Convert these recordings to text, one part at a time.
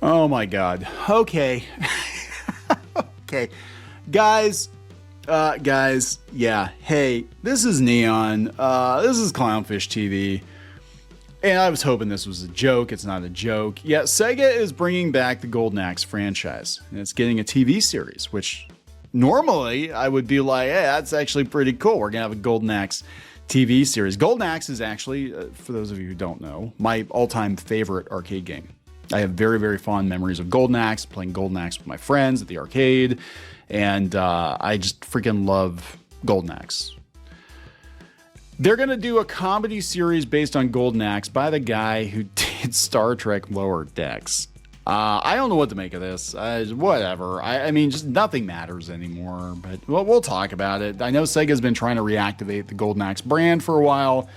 Oh my God. Okay. Okay. Guys, yeah. Hey, this is Kneon. This is Clownfish TV. And I was hoping this was a joke. It's not a joke. Yeah, Sega is bringing back the Golden Axe franchise. And it's getting a TV series, which normally I would be like, hey, that's actually pretty cool. We're going to have a Golden Axe TV series. Golden Axe is actually, for those of you who don't know, my all-time favorite arcade game. I have very, very fond memories of Golden Axe, playing Golden Axe with my friends at the arcade, and I just freaking love Golden Axe. They're going to do a comedy series based on Golden Axe by the guy who did Star Trek Lower Decks. I don't know what to make of this. Whatever. I mean, just nothing matters anymore, but we'll talk about it. I know Sega's been trying to reactivate the Golden Axe brand for a while.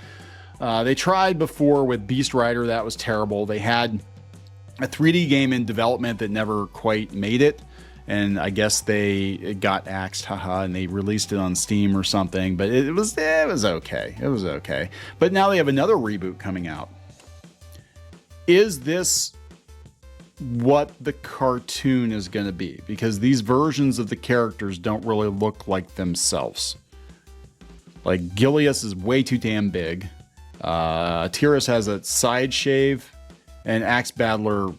They tried before with Beast Rider. That was terrible. They had a 3D game in development that never quite made it. And I guess it got axed, haha, and they released it on Steam or something. But it was okay. It was okay. But now they have another reboot coming out. Is this what the cartoon is going to be? Because these versions of the characters don't really look like themselves. Like, Gilius is way too damn big. Tyrus has a side shave. And Axe Battler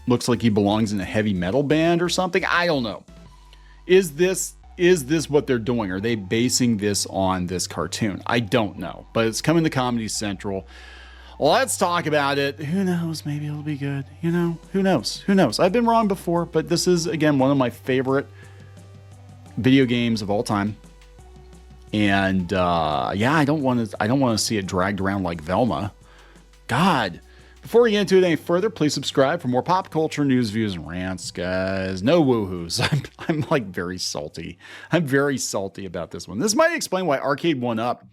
looks like he belongs in a heavy metal band or something. I don't know. Is this what they're doing? Are they basing this on this cartoon? I don't know. But it's coming to Comedy Central. Let's talk about it. Who knows? Maybe it'll be good. You know, who knows? Who knows? I've been wrong before, but this is, again, one of my favorite video games of all time. And yeah, I don't want to see it dragged around like Velma. God. Before we get into it any further, please subscribe for more pop culture news, views, and rants, guys. No woohoos. I'm like very salty. I'm very salty about this one. This might explain why Arcade 1-Up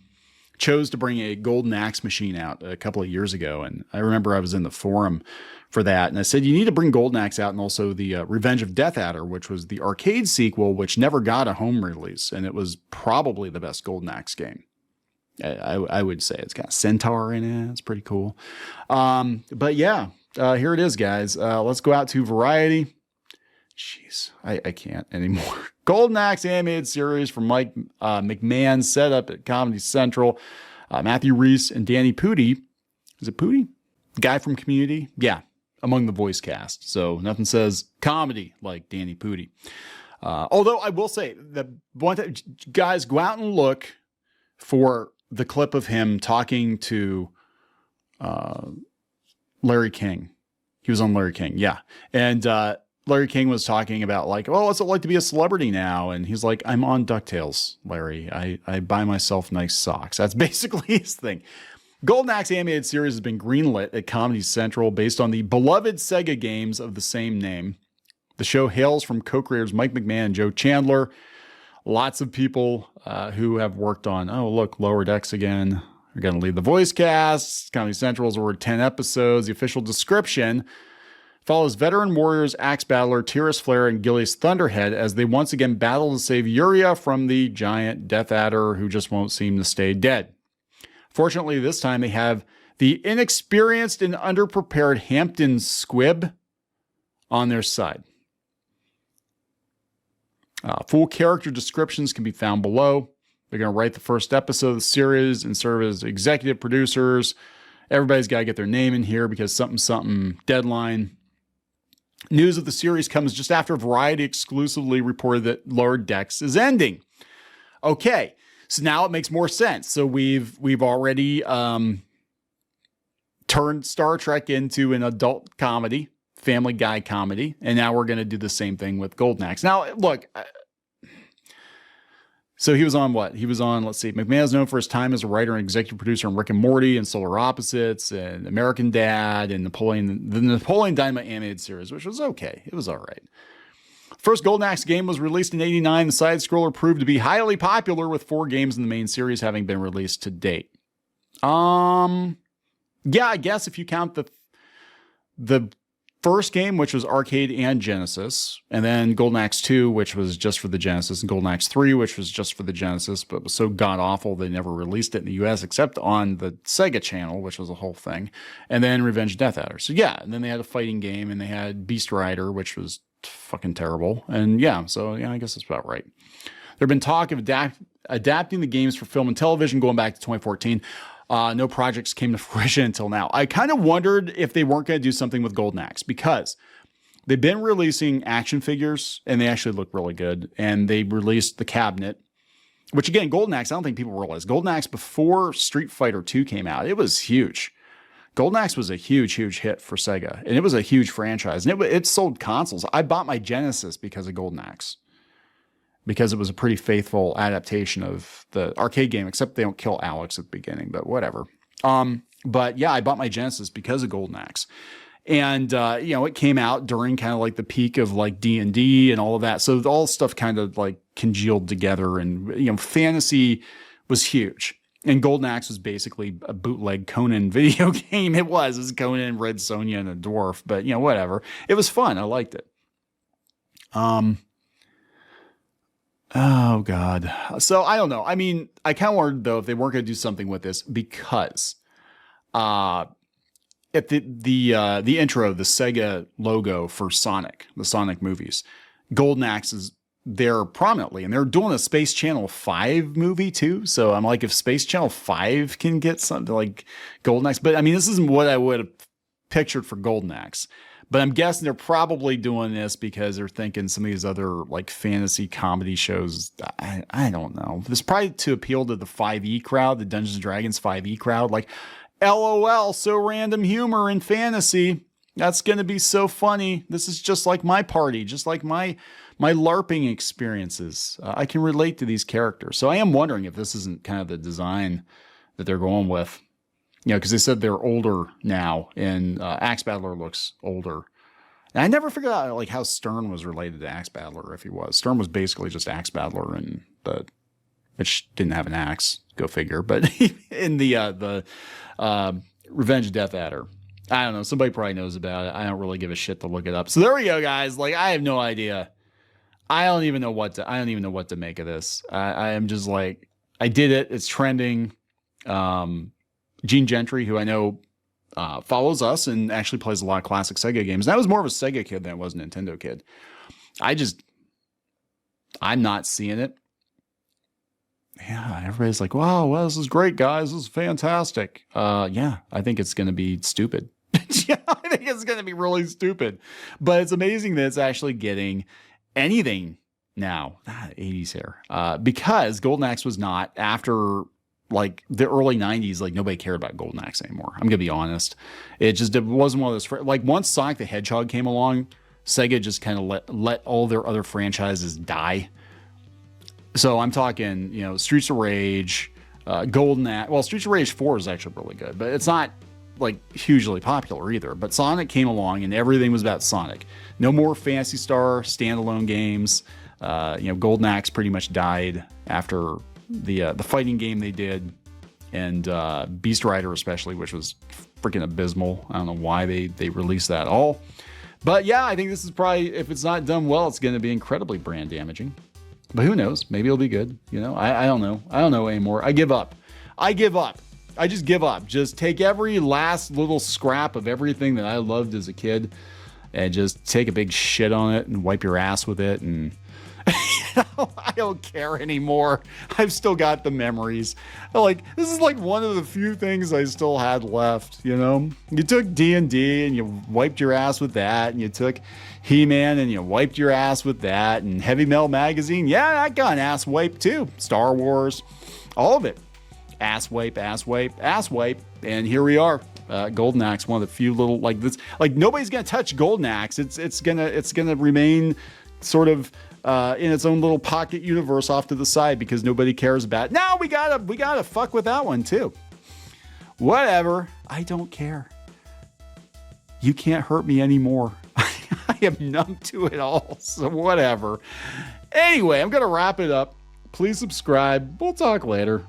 chose to bring a Golden Axe machine out a couple of years ago. And I remember I was in the forum for that. And I said, you need to bring Golden Axe out, and also the Revenge of Death Adder, which was the arcade sequel, which never got a home release. And it was probably the best Golden Axe game. I would say it's got a centaur in it. It's pretty cool. But yeah, here it is, guys. Let's go out to Variety. Jeez, I can't anymore. Golden Axe animated series from Mike McMahon, set up at Comedy Central. Matthew Reese and Danny Pudi. Is it Pudi? The guy from Community? Yeah, among the voice cast. So nothing says comedy like Danny Pudi. Although I will say that guys, go out and look for the clip of him talking to Larry King. He was on Larry King, yeah. And Larry King was talking about like, well, what's it like to be a celebrity now? And he's like, I'm on DuckTales, Larry. I buy myself nice socks. That's basically his thing. Golden Axe animated series has been greenlit at Comedy Central based on the beloved Sega games of the same name. The show hails from co-creators Mike McMahon and Joe Chandler. Lots of people who have worked on, oh, look, Lower Decks again. We're going to lead the voice cast. Comedy Central's over 10 episodes. The official description follows veteran warriors Axe Battler, Tyrus Flare, and Gilius Thunderhead as they once again battle to save Uria from the giant Death Adder who just won't seem to stay dead. Fortunately, this time they have the inexperienced and underprepared Hampton Squibb on their side. Full character descriptions can be found below. They're going to write the first episode of the series and serve as executive producers. Everybody's got to get their name in here because something deadline. News of the series comes just after Variety exclusively reported that Lower Decks is ending. Okay, so now it makes more sense. So we've already turned Star Trek into an adult comedy. Family Guy comedy, and now we're going to do the same thing with Golden Axe. Now, look, so he was on what? He was on, let's see, McMahon is known for his time as a writer and executive producer on Rick and Morty and Solar Opposites and American Dad and the Napoleon Dynamite animated series, which was okay. It was all right. First Golden Axe game was released in '89. The side-scroller proved to be highly popular, with 4 games in the main series having been released to date. Yeah, I guess if you count the first game, which was arcade and Genesis, and then Golden Axe 2, which was just for the Genesis, and Golden Axe 3, which was just for the Genesis, but was so god-awful they never released it in the US except on the Sega channel, which was a whole thing, and then Revenge of Death Adder. So yeah, and then they had a fighting game, and they had Beast Rider, which was fucking terrible, and yeah, so yeah, I guess that's about right. There've been talk of adapting the games for film and television going back to 2014. No projects came to fruition until now. I kind of wondered if they weren't going to do something with Golden Axe because they've been releasing action figures and they actually look really good. And they released the cabinet, which again, Golden Axe, I don't think people realize. Golden Axe before Street Fighter 2 came out, it was huge. Golden Axe was a huge, huge hit for Sega. And it was a huge franchise. And it sold consoles. I bought my Genesis because of Golden Axe. Because it was a pretty faithful adaptation of the arcade game, except they don't kill Alex at the beginning, but whatever. But yeah, I bought my Genesis because of Golden Axe. And, it came out during kind of like the peak of like D&D and all of that. So all stuff kind of like congealed together and, fantasy was huge. And Golden Axe was basically a bootleg Conan video game. It was Conan, Red Sonja, and a dwarf, but whatever. It was fun. I liked it. Oh, God. So I don't know. I mean, I kind of wondered, though, if they weren't going to do something with this because at the intro, the Sega logo for Sonic, the Sonic movies, Golden Axe is there prominently. And they're doing a Space Channel 5 movie, too. So I'm like, if Space Channel 5 can get something like Golden Axe. But, I mean, this isn't what I would have pictured for Golden Axe. But I'm guessing they're probably doing this because they're thinking some of these other like fantasy comedy shows. I don't know. It's probably to appeal to the 5e crowd, the Dungeons and Dragons 5e crowd. Like, LOL, so random humor in fantasy. That's going to be so funny. This is just like my party, just like my LARPing experiences. I can relate to these characters. So I am wondering if this isn't kind of the design that they're going with. Because they said they're older now, and Axe Battler looks older. And I never figured out like how Stern was related to Axe Battler, if he was. Stern was basically just Axe Battler, which didn't have an axe. Go figure. But in the Revenge of Death Adder, I don't know. Somebody probably knows about it. I don't really give a shit to look it up. So there we go, guys. Like, I have no idea. I don't even know what to make of this. I am just like, I did it. It's trending. Gene Gentry, who I know follows us and actually plays a lot of classic Sega games. And I was more of a Sega kid than I was a Nintendo kid. I'm not seeing it. Yeah, everybody's like, wow, well, this is great, guys. This is fantastic. Yeah, I think it's going to be stupid. Yeah, I think it's going to be really stupid. But it's amazing that it's actually getting anything now. 80s here. Because Golden Axe was not after like the early 90s, like nobody cared about Golden Axe anymore. I'm gonna be honest. It wasn't one of those, like once Sonic the Hedgehog came along, Sega just kind of let all their other franchises die. So I'm talking, Streets of Rage, Golden Axe. Well, Streets of Rage 4 is actually really good, but it's not like hugely popular either. But Sonic came along and everything was about Sonic. No more Phantasy Star standalone games. Golden Axe pretty much died after the fighting game they did, and Beast Rider especially, which was freaking abysmal. I don't know why they released that at all. But yeah, I think this is probably, if it's not done well, it's going to be incredibly brand damaging. But who knows? Maybe it'll be good. I don't know. I don't know anymore. I give up. I just give up. Just take every last little scrap of everything that I loved as a kid and just take a big shit on it and wipe your ass with it, and I don't care anymore. I've still got the memories. This is like one of the few things I still had left, You took D&D and you wiped your ass with that, and you took He-Man and you wiped your ass with that, and Heavy Metal Magazine, yeah, that got an ass wipe too. Star Wars, all of it. Ass wipe, ass wipe, ass wipe, and here we are. Golden Axe, one of the few little like this. Like nobody's gonna touch Golden Axe. It's gonna remain sort of in its own little pocket universe off to the side because nobody cares about it. Now we gotta fuck with that one too. Whatever. I don't care. You can't hurt me anymore. I am numb to it all. So whatever. Anyway, I'm gonna wrap it up. Please subscribe. We'll talk later.